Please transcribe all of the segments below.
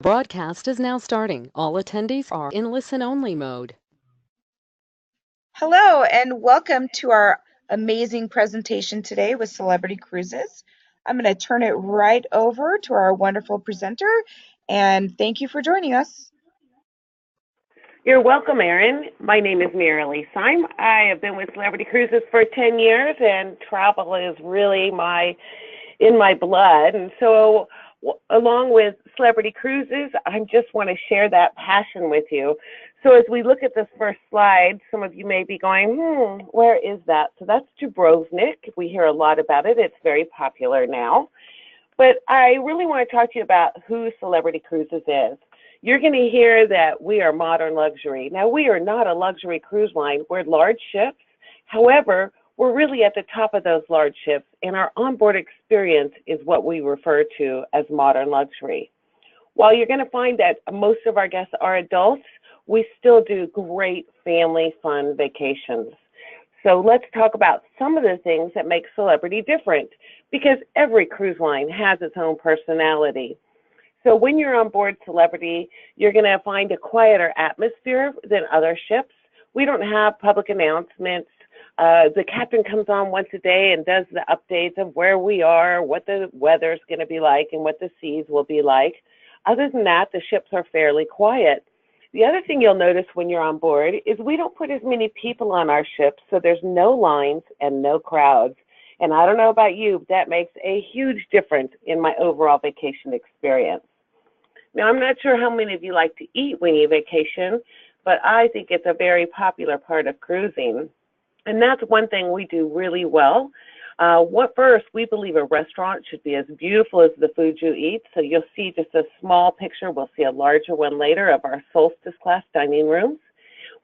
Broadcast is now starting. All attendees are in listen-only mode. Hello, and welcome to our amazing presentation today with Celebrity Cruises. I'm going to turn it right over to our wonderful presenter, and thank you for joining us. You're welcome, Erin. My name is Marilee Syme. I have been with Celebrity Cruises for 10 years, and travel is really in my blood. And so, along with Celebrity Cruises, I just want to share that passion with you. So as we look at this first slide, some of you may be going, where is that? So that's Dubrovnik. We hear a lot about it. It's very popular now. But I really want to talk to you about who Celebrity Cruises is. You're going to hear that we are modern luxury. Now, we are not a luxury cruise line. We're large ships. However, we're really at the top of those large ships, and our onboard experience is what we refer to as modern luxury. While you're going to find that most of our guests are adults, we still do great family fun vacations. So let's talk about some of the things that make Celebrity different, because every cruise line has its own personality. So when you're on board Celebrity, you're going to find a quieter atmosphere than other ships. We don't have public announcements. The captain comes on once a day and does the updates of where we are, what the weather's going to be like, and what the seas will be like. Other than that, the ships are fairly quiet. The other thing you'll notice when you're on board is we don't put as many people on our ships, so there's no lines and no crowds. And I don't know about you, but that makes a huge difference in my overall vacation experience. Now, I'm not sure how many of you like to eat when you vacation, but I think it's a very popular part of cruising. And that's one thing we do really well. First, we believe a restaurant should be as beautiful as the food you eat. So you'll see just a small picture. We'll see a larger one later of our Solstice class dining rooms.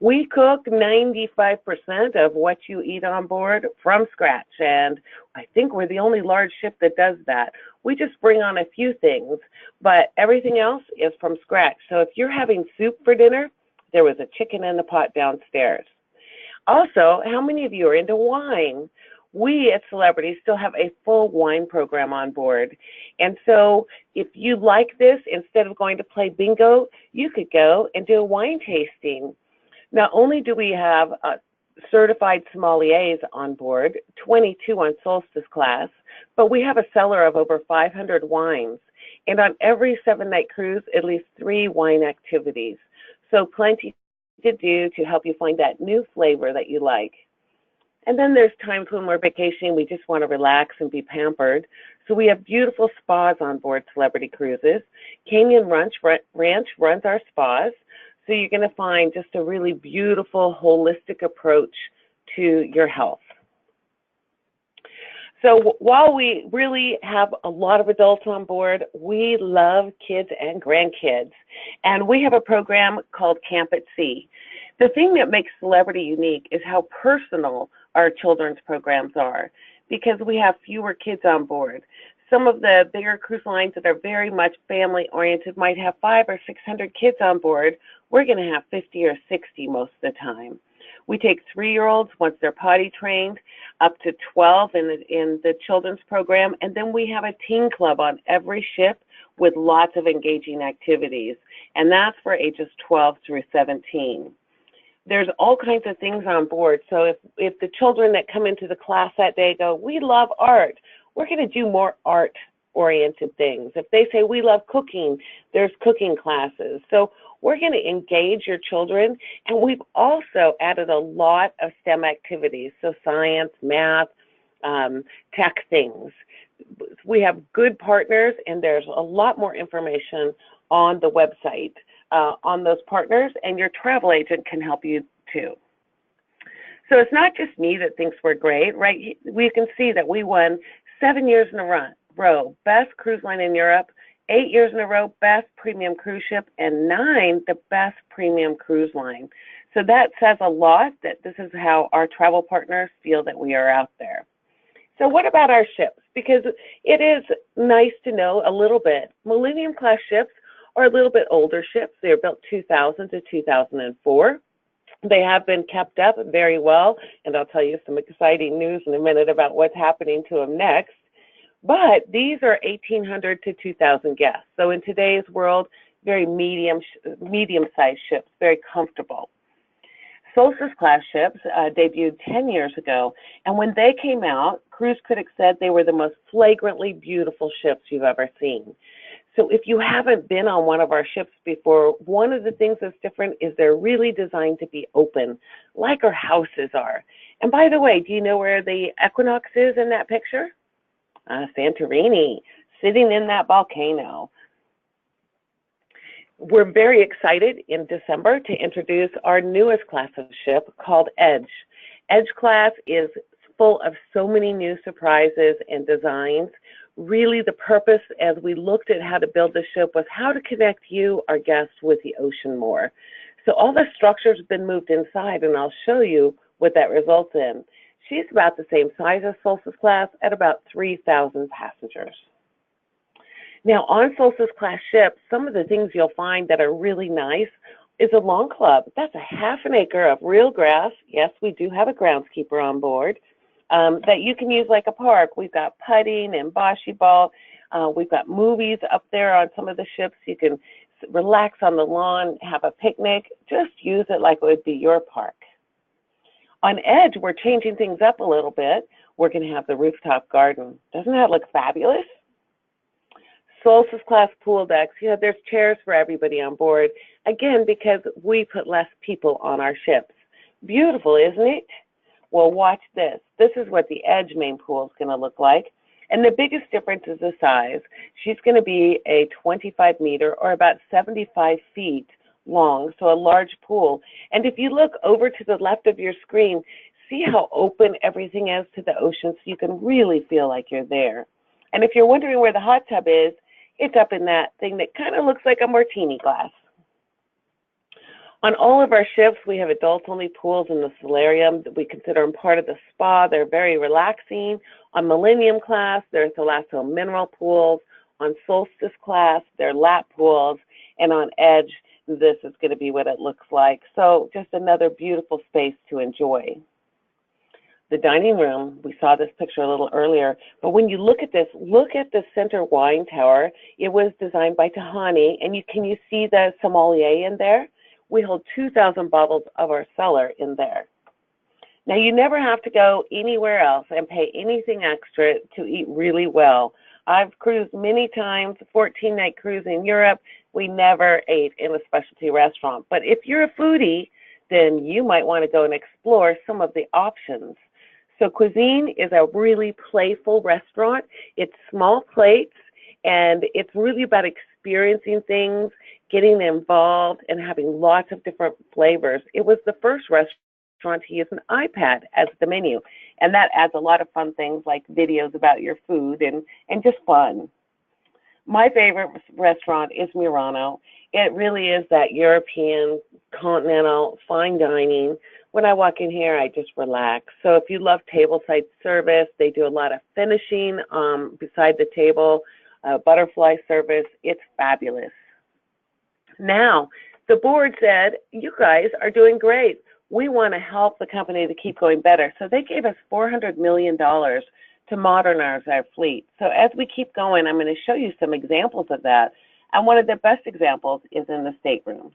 We cook 95% of what you eat on board from scratch, and I think we're the only large ship that does that. We just bring on a few things, but everything else is from scratch. So if you're having soup for dinner, there was a chicken in the pot downstairs. Also, how many of you are into wine? We at Celebrity still have a full wine program on board. And so if you like this, instead of going to play bingo, you could go and do a wine tasting. Not only do we have certified sommeliers on board, 22 on Solstice class, but we have a cellar of over 500 wines. And on every 7-night cruise, at least 3 wine activities. So plenty to do to help you find that new flavor that you like. And then there's times when we're vacationing, we just want to relax and be pampered. So we have beautiful spas on board Celebrity Cruises. Canyon Ranch runs our spas. So you're going to find just a really beautiful, holistic approach to your health. So while we really have a lot of adults on board, we love kids and grandkids. And we have a program called Camp at Sea. The thing that makes Celebrity unique is how personal our children's programs are, because we have fewer kids on board. Some of the bigger cruise lines that are very much family-oriented might have 500 or 600 kids on board. We're going to have 50 or 60 most of the time. We take 3-year-olds once they're potty trained, up to 12 in the children's program, and then we have a teen club on every ship with lots of engaging activities, and that's for ages 12 through 17. There's all kinds of things on board, so if the children that come into the class that day go, we love art, we're going to do more art-oriented things. If they say we love cooking, there's cooking classes. So we're going to engage your children, and we've also added a lot of STEM activities, so science, math, tech things. We have good partners, and there's a lot more information on the website on those partners, and your travel agent can help you too. So it's not just me that thinks we're great, right? We can see that we won 7 years in a row, best cruise line in Europe, 8 years in a row, best premium cruise ship, and 9, the best premium cruise line. So that says a lot that this is how our travel partners feel that we are out there. So what about our ships? Because it is nice to know a little bit. Millennium class ships are a little bit older ships. They are built 2000 to 2004. They have been kept up very well, and I'll tell you some exciting news in a minute about what's happening to them next. But these are 1,800 to 2,000 guests. So in today's world, very medium-sized ships, very comfortable. Solstice-class ships debuted 10 years ago, and when they came out, cruise critics said they were the most flagrantly beautiful ships you've ever seen. So if you haven't been on one of our ships before, one of the things that's different is they're really designed to be open, like our houses are. And by the way, do you know where the Equinox is in that picture? Santorini, sitting in that volcano. We're very excited in December to introduce our newest class of ship called Edge. Edge class is full of so many new surprises and designs. Really, the purpose as we looked at how to build the ship was how to connect you, our guests, with the ocean more. So all the structures have been moved inside, and I'll show you what that results in. She's about the same size as Solstice class at about 3,000 passengers. Now, on Solstice class ships, some of the things you'll find that are really nice is a lawn club. That's a half an acre of real grass. Yes, we do have a groundskeeper on board that you can use like a park. We've got putting and bocce ball. We've got movies up there on some of the ships. You can relax on the lawn, have a picnic. Just use it like it would be your park. On Edge, we're changing things up a little bit. We're going to have the rooftop garden. Doesn't that look fabulous? Solstice class pool decks, you know, there's chairs for everybody on board, again, because we put less people on our ships. Beautiful, isn't it? Well, watch this. This is what the Edge main pool is going to look like. And the biggest difference is the size. She's going to be a 25 meter or about 75 feet long, so a large pool. And if you look over to the left of your screen, see how open everything is to the ocean, so you can really feel like you're there. And if you're wondering where the hot tub is, it's up in that thing that kind of looks like a martini glass. On all of our ships, we have adult-only pools in the solarium that we consider them part of the spa. They're very relaxing. On Millennium class, they're Thalasso's mineral pools. On Solstice class, they're lap pools. And on Edge, this is going to be what it looks like. So just another beautiful space to enjoy. The dining room, we saw this picture a little earlier, but when you look at this, look at the center wine tower. It was designed by Tahani, and can you see the sommelier in there? We hold 2,000 bottles of our cellar in there. Now, you never have to go anywhere else and pay anything extra to eat really well. I've cruised many times, 14-night cruise in Europe. We never ate in a specialty restaurant. But if you're a foodie, then you might want to go and explore some of the options. So Cuisine is a really playful restaurant. It's small plates, and it's really about experiencing things, getting involved, and having lots of different flavors. It was the first restaurant to use an iPad as the menu, and that adds a lot of fun things like videos about your food and just fun. My favorite restaurant is Murano. It really is that European, continental, fine dining. When I walk in here, I just relax. So if you love tableside service, they do a lot of finishing beside the table, butterfly service. It's fabulous. Now, the board said, you guys are doing great. We want to help the company to keep going better. So they gave us $400 million to modernize our fleet. So as we keep going, I'm going to show you some examples of that. And one of the best examples is in the staterooms.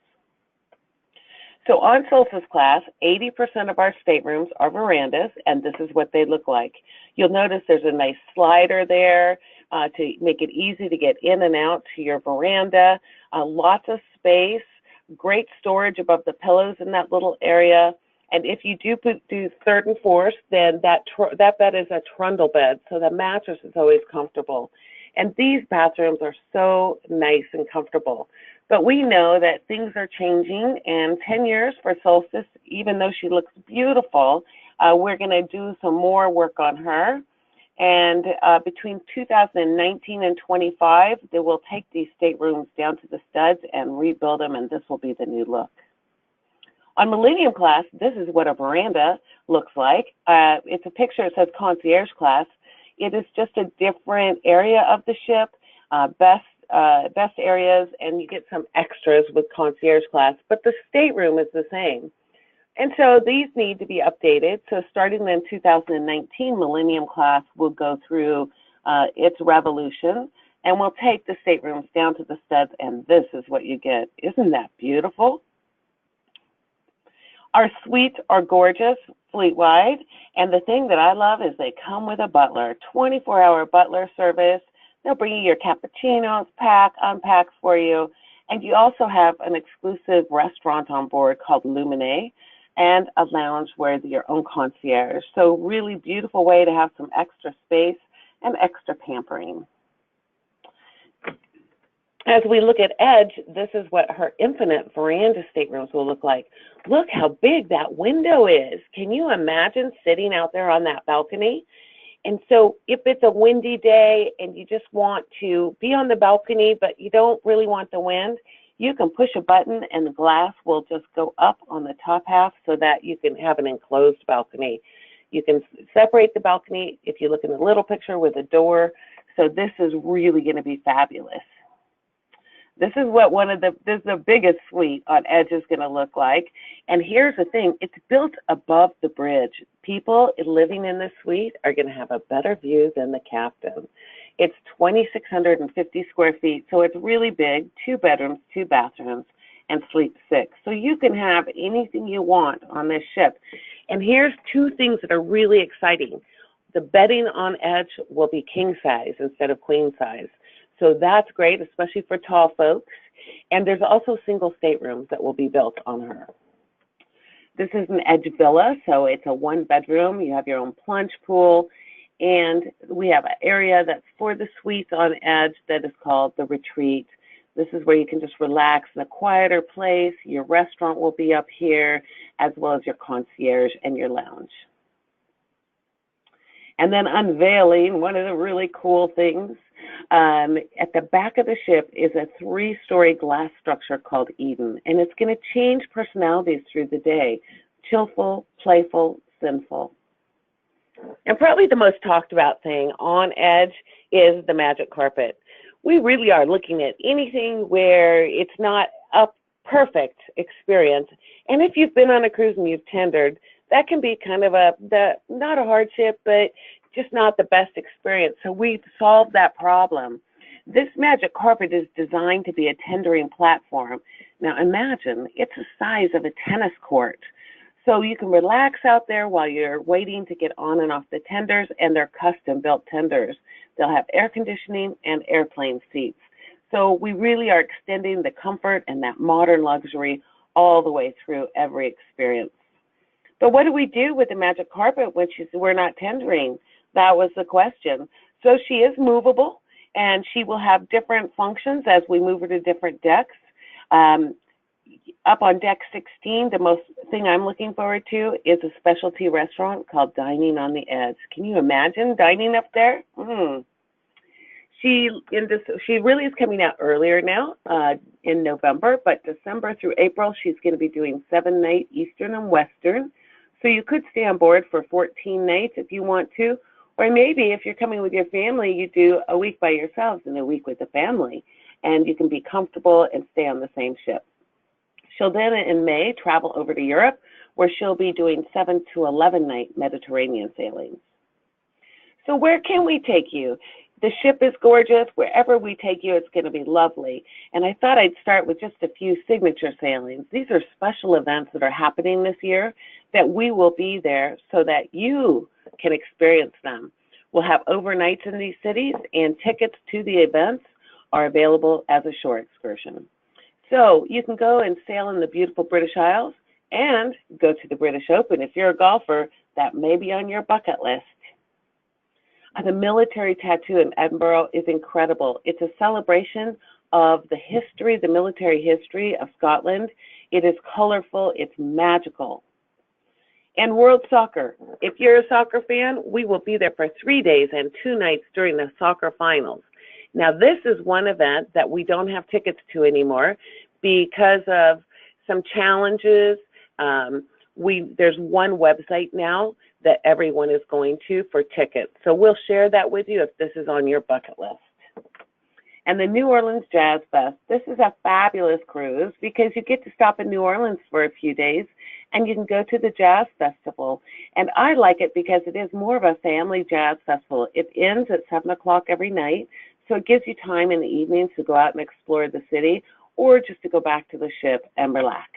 So on Solstice class, 80% of our staterooms are verandas, and this is what they look like. You'll notice there's a nice slider there to make it easy to get in and out to your veranda. Lots of space, great storage above the pillows in that little area. And if you do third and fourth, then that bed is a trundle bed, so the mattress is always comfortable. And these bathrooms are so nice and comfortable. But we know that things are changing, and 10 years for Solstice, even though she looks beautiful, we're going to do some more work on her. And between 2019 and 25, they will take these staterooms down to the studs and rebuild them, and this will be the new look. On Millennium class, this is what a veranda looks like. It's a picture, it says concierge class. It is just a different area of the ship, best areas, and you get some extras with concierge class, but the stateroom is the same. And so these need to be updated. So starting in 2019, Millennium class will go through its revolution, and we'll take the staterooms down to the studs, and this is what you get. Isn't that beautiful? Our suites are gorgeous, fleet-wide, and the thing that I love is they come with a butler, 24-hour butler service. They'll bring you your cappuccinos, pack, unpack for you, and you also have an exclusive restaurant on board called Lumine and a lounge where your own concierge. So really beautiful way to have some extra space and extra pampering. As we look at Edge, this is what her infinite veranda staterooms will look like. Look how big that window is. Can you imagine sitting out there on that balcony? And so if it's a windy day and you just want to be on the balcony, but you don't really want the wind, you can push a button and the glass will just go up on the top half so that you can have an enclosed balcony. You can separate the balcony if you look in the little picture with a door. So this is really going to be fabulous. This is what this is the biggest suite on Edge is going to look like. And here's the thing, it's built above the bridge. People living in this suite are going to have a better view than the captain. It's 2,650 square feet, so it's really big, 2 bedrooms, 2 bathrooms, and sleep 6. So you can have anything you want on this ship. And here's 2 things that are really exciting. The bedding on Edge will be king size instead of queen size. So that's great, especially for tall folks. And there's also single staterooms that will be built on her. This is an Edge villa, so it's a 1-bedroom. You have your own plunge pool. And we have an area that's for the suites on Edge that is called the Retreat. This is where you can just relax in a quieter place. Your restaurant will be up here, as well as your concierge and your lounge. And then unveiling, one of the really cool things, at the back of the ship is a 3-story glass structure called Eden, and it's going to change personalities through the day, chillful, playful, sinful. And probably the most talked about thing on Edge is the magic carpet. We really are looking at anything where it's not a perfect experience. And if you've been on a cruise and you've tendered, that can be kind of not a hardship, but just not the best experience. So we've solved that problem. This magic carpet is designed to be a tendering platform. Now imagine, it's the size of a tennis court. So you can relax out there while you're waiting to get on and off the tenders, and they're custom-built tenders. They'll have air conditioning and airplane seats. So we really are extending the comfort and that modern luxury all the way through every experience. But what do we do with the magic carpet when we're not tendering? That was the question. So she is movable, and she will have different functions as we move her to different decks. Up on deck 16, the most thing I'm looking forward to is a specialty restaurant called Dining on the Edge. Can you imagine dining up there? She really is coming out earlier now in November, but December through April, she's going to be doing 7-night Eastern and Western. So you could stay on board for 14 nights if you want to, or maybe if you're coming with your family, you do a week by yourselves and a week with the family, and you can be comfortable and stay on the same ship. She'll then, in May, travel over to Europe, where she'll be doing 7 to 11-night Mediterranean sailings. So where can we take you? The ship is gorgeous. Wherever we take you, it's going to be lovely. And I thought I'd start with just a few signature sailings. These are special events that are happening this year that we will be there so that you can experience them. We'll have overnights in these cities, and tickets to the events are available as a shore excursion. So you can go and sail in the beautiful British Isles and go to the British Open. If you're a golfer, that may be on your bucket list. The military tattoo in Edinburgh is incredible. It's a celebration of the history, the military history of Scotland. It is colorful, it's magical. And World Soccer. If you're a soccer fan, we will be there for 3 days and 2 nights during the soccer finals. Now, this is one event that we don't have tickets to anymore because of some challenges. There's one website now that everyone is going to for tickets. So we'll share that with you if this is on your bucket list. And the New Orleans Jazz Fest. This is a fabulous cruise because you get to stop in New Orleans for a few days and you can go to the Jazz Festival. And I like it because it is more of a family jazz festival. It ends at 7 o'clock every night. So it gives you time in the evenings to go out and explore the city or just to go back to the ship and relax.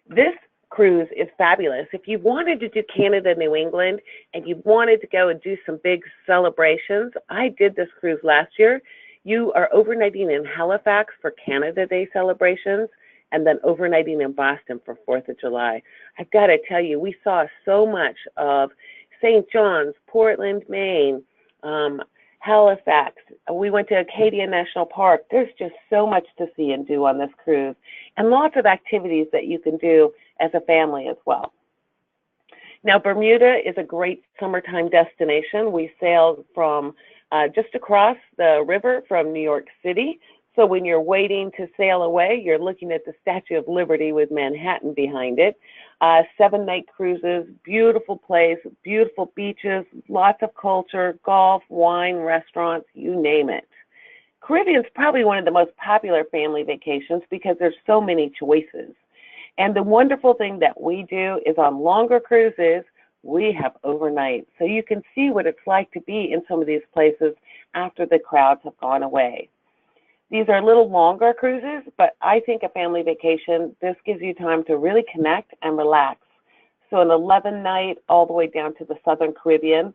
This cruise is fabulous. If you wanted to do Canada, New England, and you wanted to go and do some big celebrations, I did this cruise last year. You are overnighting in Halifax for Canada Day celebrations and then overnighting in Boston for 4th of July. I've got to tell you, we saw so much of St. John's, Portland, Maine, Halifax. We went to Acadia National Park. There's just so much to see and do on this cruise, and lots of activities that you can do as a family as well. Now, Bermuda is a great summertime destination. We sailed from just across the river from New York City. So when you're waiting to sail away, you're looking at the Statue of Liberty with Manhattan behind it. 7-night cruises, beautiful place, beautiful beaches, lots of culture, golf, wine, restaurants, you name it. Caribbean's probably one of the most popular family vacations because there's so many choices. And the wonderful thing that we do is on longer cruises, we have overnight. So you can see what it's like to be in some of these places after the crowds have gone away. These are a little longer cruises, but I think a family vacation, this gives you time to really connect and relax. So an 11-night all the way down to the Southern Caribbean.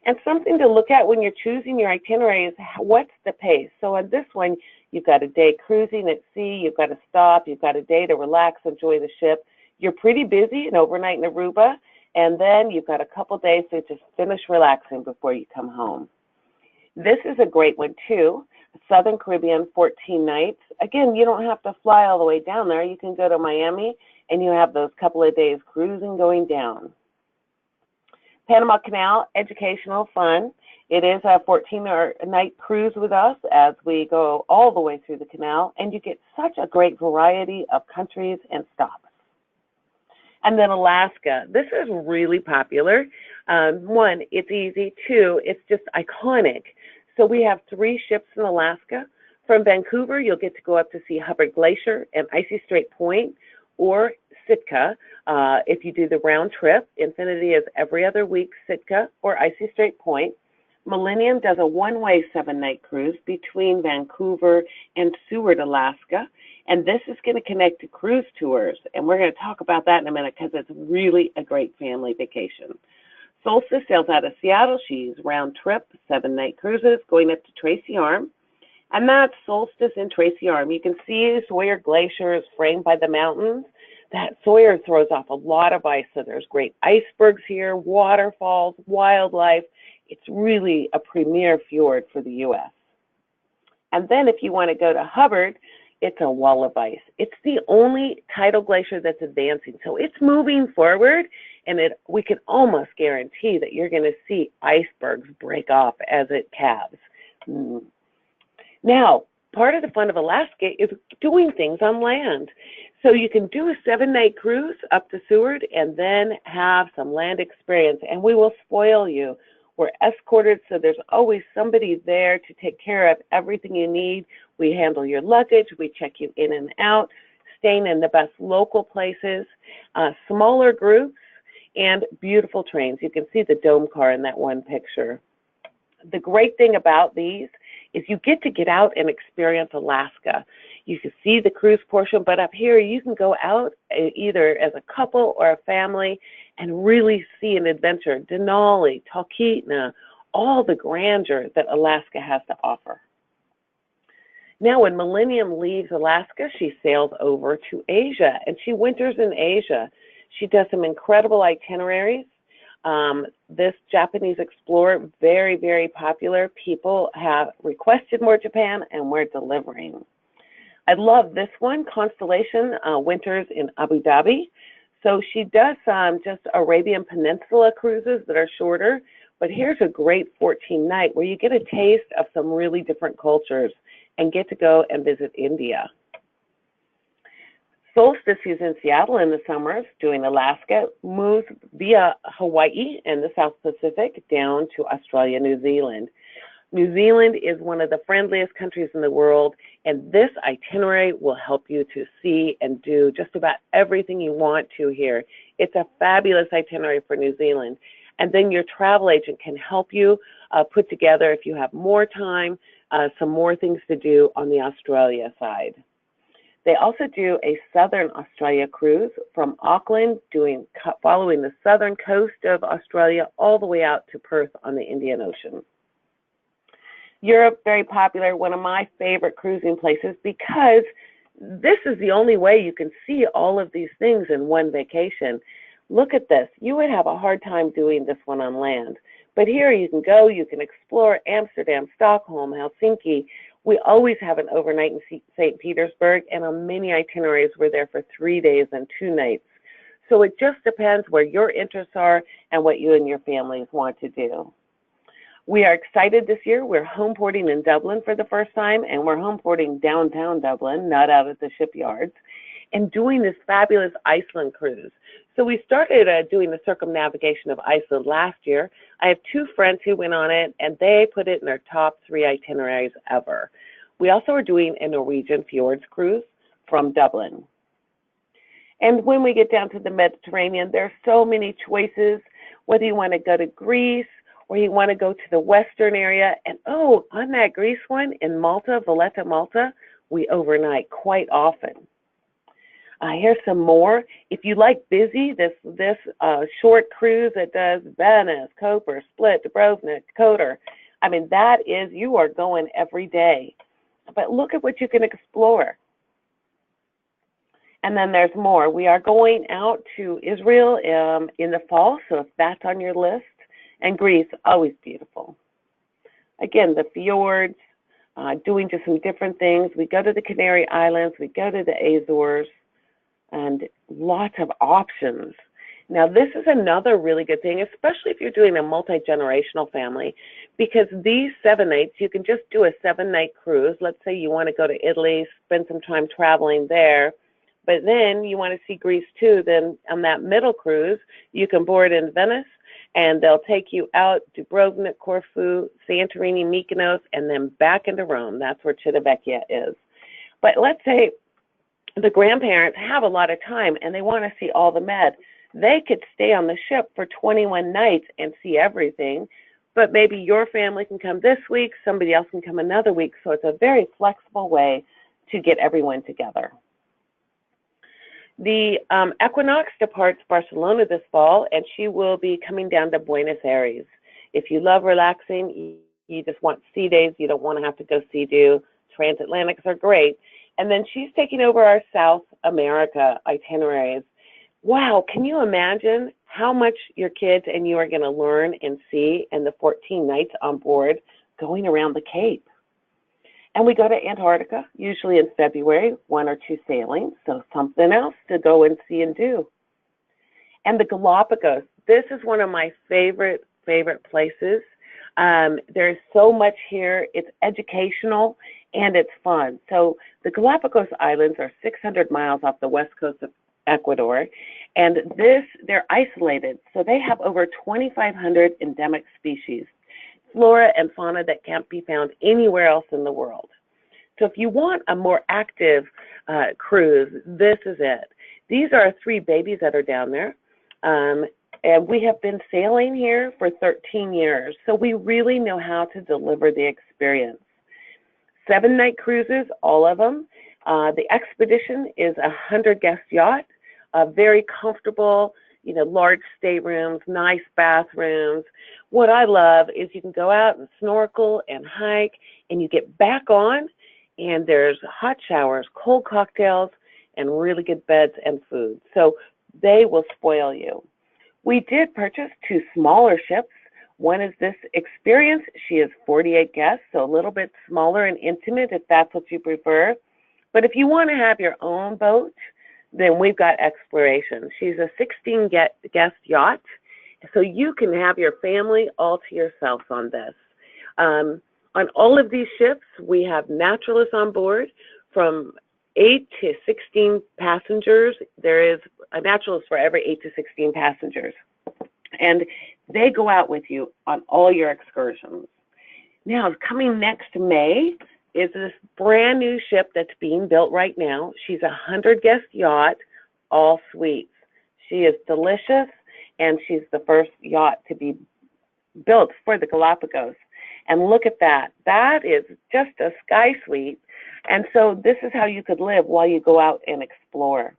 And something to look at when you're choosing your itinerary is what's the pace. So on this one, you've got a day cruising at sea, you've got to stop, you've got a day to relax, enjoy the ship. You're pretty busy, an overnight in Aruba, and then you've got a couple days to just finish relaxing before you come home. This is a great one too. Southern Caribbean, 14 nights. Again, you don't have to fly all the way down there. You can go to Miami and you have those couple of days cruising going down. Panama Canal, educational, fun. It is a 14-night cruise with us as we go all the way through the canal, and you get such a great variety of countries and stops. And then Alaska. This is really popular. One, it's easy. Two, it's just iconic. So we have 3 ships in Alaska. From Vancouver, you'll get to go up to see Hubbard Glacier and Icy Strait Point, or Sitka. If you do the round trip, Infinity is every other week, Sitka or Icy Strait Point. Millennium does a one-way 7-night cruise between Vancouver and Seward, Alaska. And this is going to connect to cruise tours. And we're going to talk about that in a minute because it's really a great family vacation. Solstice sails out of Seattle. She's round trip, 7-night cruises going up to Tracy Arm. And that's Solstice in Tracy Arm. You can see Sawyer Glacier is framed by the mountains. That Sawyer throws off a lot of ice, so there's great icebergs here, waterfalls, wildlife. It's really a premier fjord for the U.S. And then if you want to go to Hubbard, it's a wall of ice. It's the only tidal glacier that's advancing, so it's moving forward, and we can almost guarantee that you're going to see icebergs break off as it calves. Now, part of the fun of Alaska is doing things on land. So you can do a 7-night cruise up to Seward and then have some land experience, and we will spoil you. We're escorted, so there's always somebody there to take care of everything you need. We handle your luggage, we check you in and out, staying in the best local places, smaller groups, and beautiful trains. You can see the dome car in that one picture. The great thing about these is you get out and experience Alaska. You can see the cruise portion, but up here you can go out either as a couple or a family and really see an adventure. Denali, Talkeetna, all the grandeur that Alaska has to offer. Now, when Millennium leaves Alaska, she sails over to Asia, and she winters in Asia. She does some incredible itineraries. This Japanese explorer, very, very popular. People have requested more Japan, and we're delivering. I love this one, Constellation, winters in Abu Dhabi. So she does just Arabian Peninsula cruises that are shorter, but here's a great 14-night where you get a taste of some really different cultures and get to go and visit India. Solstice is in Seattle in the summers, doing Alaska, moves via Hawaii and the South Pacific down to Australia, New Zealand. New Zealand is one of the friendliest countries in the world, and this itinerary will help you to see and do just about everything you want to here. It's a fabulous itinerary for New Zealand. And then your travel agent can help you put together, if you have more time, some more things to do on the Australia side. They also do a Southern Australia cruise from Auckland, following the southern coast of Australia all the way out to Perth on the Indian Ocean. Europe, very popular, one of my favorite cruising places, because this is the only way you can see all of these things in one vacation. Look at this. You would have a hard time doing this one on land. But here you can go, you can explore Amsterdam, Stockholm, Helsinki. We always have an overnight in St. Petersburg, and on many itineraries we're there for 3 days and 2 nights. So it just depends where your interests are and what you and your families want to do. We are excited this year. We're home porting in Dublin for the first time, and we're home porting downtown Dublin, not out at the shipyards, and doing this fabulous Iceland cruise. So we started doing the circumnavigation of Iceland last year. I have 2 friends who went on it, and they put it in their top 3 itineraries ever. We also are doing a Norwegian fjords cruise from Dublin. And when we get down to the Mediterranean, there are so many choices, whether you want to go to Greece or you want to go to the western area. And oh, on that Greece one in Malta, Valletta, Malta, we overnight quite often. Here's some more. If you like busy, this short cruise that does Venice, Koper, Split, Dubrovnik, Kotor, I mean, that is, you are going every day. But look at what you can explore. And then there's more. We are going out to Israel in the fall, so if that's on your list. And Greece, always beautiful. Again, the fjords, doing just some different things. We go to the Canary Islands, we go to the Azores, and lots of options. Now, this is another really good thing, especially if you're doing a multi-generational family, because these 7 nights, you can just do a 7-night cruise. Let's say you want to go to Italy, spend some time traveling there, but then you want to see Greece too. Then on that middle cruise, you can board in Venice, and they'll take you out to Dubrovnik, Corfu, Santorini, Mykonos, and then back into Rome. That's where Civitavecchia is. But let's say the grandparents have a lot of time and they want to see all the Med. They could stay on the ship for 21 nights and see everything, but maybe your family can come this week, somebody else can come another week. So it's a very flexible way to get everyone together. The Equinox departs Barcelona this fall, and she will be coming down to Buenos Aires. If you love relaxing, you just want sea days, you don't want to have to go sea-doo, transatlantics are great. And then she's taking over our South America itineraries. Wow, can you imagine how much your kids and you are going to learn and see in the 14 nights on board going around the Cape? And we go to Antarctica, usually in February, 1 or 2 sailings, so something else to go and see and do. And the Galapagos, this is one of my favorite places. There's so much here. It's educational and it's fun. So the Galapagos Islands are 600 miles off the west coast of Ecuador, and they're isolated. So they have over 2,500 endemic species, flora and fauna that can't be found anywhere else in the world. So if you want a more active cruise, this is it. These are 3 babies that are down there. And we have been sailing here for 13 years, so we really know how to deliver the experience. 7-night cruises, all of them. The Expedition is a 100-guest yacht, very comfortable, large staterooms, nice bathrooms. What I love is you can go out and snorkel and hike, and you get back on, and there's hot showers, cold cocktails, and really good beds and food. So they will spoil you. We did purchase 2 smaller ships. One is this Experience. She is 48 guests, so a little bit smaller and intimate if that's what you prefer. But if you want to have your own boat, then we've got Exploration. She's a 16-guest yacht, so you can have your family all to yourselves on this. On all of these ships, we have naturalists on board from 8 to 16 passengers. There is a naturalist for every 8 to 16 passengers. And they go out with you on all your excursions. Now, coming next May is this brand new ship that's being built right now. She's a 100-guest yacht, all suites. She is delicious, and she's the first yacht to be built for the Galapagos. And look at that. That is just a sky suite. And so this is how you could live while you go out and explore.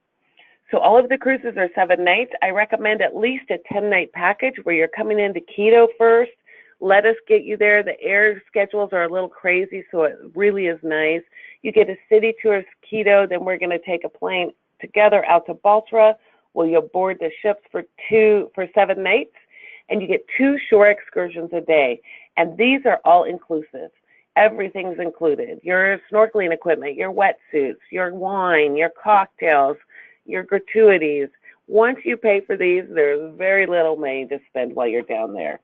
So all of the cruises are 7 nights. I recommend at least a 10-night package where you're coming into Quito first. Let us get you there. The air schedules are a little crazy, so it really is nice. You get a city tour of Quito, then we're going to take a plane together out to Baltra, where you'll board the ships for 7 nights, and you get 2 shore excursions a day. And these are all inclusive. Everything's included. Your snorkeling equipment, your wetsuits, your wine, your cocktails, your gratuities. Once you pay for these, there's very little money to spend while you're down there.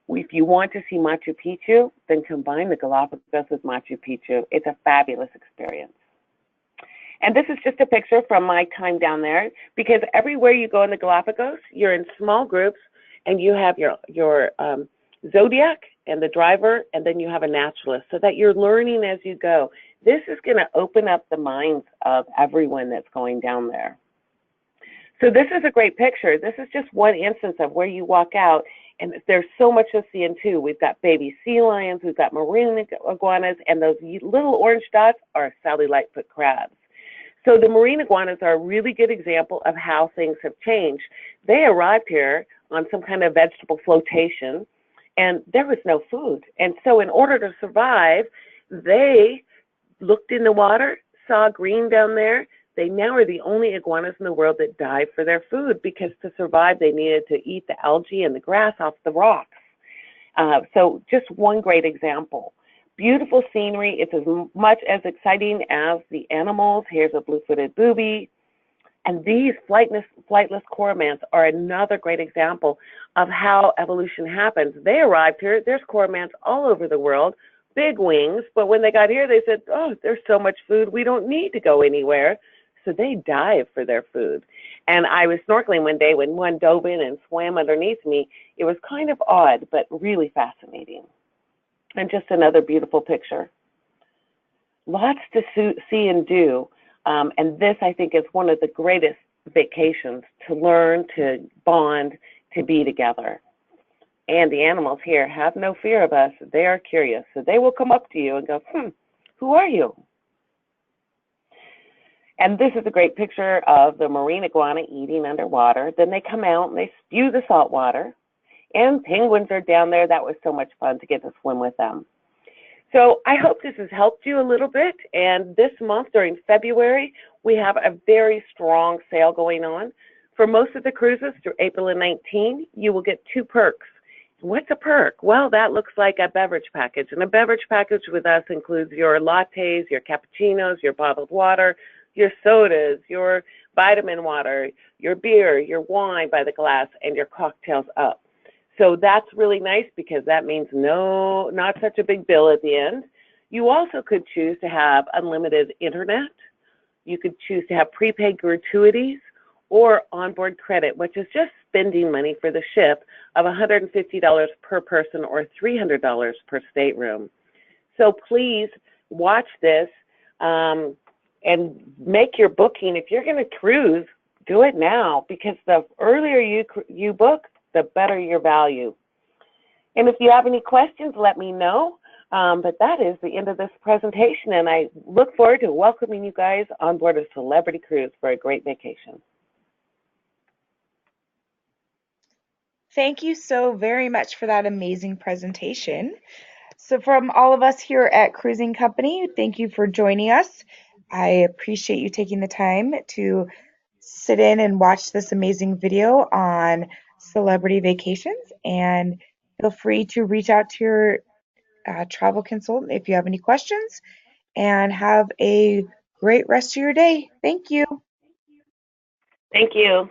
If you want to see Machu Picchu, then combine the Galapagos with Machu Picchu. It's a fabulous experience. And this is just a picture from my time down there, because everywhere you go in the Galapagos, you're in small groups, and you have your Zodiac and the driver, and then you have a naturalist, so that you're learning as you go. This is going to open up the minds of everyone that's going down there. So this is a great picture. This is just one instance of where you walk out, and there's so much to see in too. We've got baby sea lions, we've got marine iguanas, and those little orange dots are Sally Lightfoot crabs. So the marine iguanas are a really good example of how things have changed. They arrived here on some kind of vegetable flotation, and there was no food. And so in order to survive, they looked in the water, saw green down there. They now are the only iguanas in the world that dive for their food, because to survive, they needed to eat the algae and the grass off the rocks. So just one great example. Beautiful scenery. It's as much as exciting as the animals. Here's a blue-footed booby. And these flightless cormorants are another great example of how evolution happens. They arrived here. There's cormorants all over the world, big wings, but when they got here, they said, oh, there's so much food, we don't need to go anywhere. So they dive for their food. And I was snorkeling one day when one dove in and swam underneath me. It was kind of odd, but really fascinating. And just another beautiful picture. Lots to see and do. And this, I think, is one of the greatest vacations, to learn, to bond, to be together. And the animals here have no fear of us. They are curious. So they will come up to you and go, who are you? And this is a great picture of the marine iguana eating underwater. Then they come out and they spew the salt water. And penguins are down there. That was so much fun to get to swim with them. So I hope this has helped you a little bit. And this month, during February, we have a very strong sale going on. For most of the cruises through April 19, you will get 2 perks. What's a perk? Well, that looks like a beverage package. And a beverage package with us includes your lattes, your cappuccinos, your bottled water, your sodas, your vitamin water, your beer, your wine by the glass, and your cocktails up. So that's really nice, because that means not such a big bill at the end. You also could choose to have unlimited internet. You could choose to have prepaid gratuities or onboard credit, which is just spending money for the ship of $150 per person or $300 per stateroom. So please watch this and make your booking. If you're going to cruise, do it now, because the earlier you book, the better your value. And if you have any questions, let me know. But that is the end of this presentation, and I look forward to welcoming you guys on board a Celebrity Cruise for a great vacation. Thank you so very much for that amazing presentation. So from all of us here at Cruising Company, thank you for joining us. I appreciate you taking the time to sit in and watch this amazing video on celebrity vacations, and feel free to reach out to your travel consultant if you have any questions, and have a great rest of your day. Thank you. Thank you.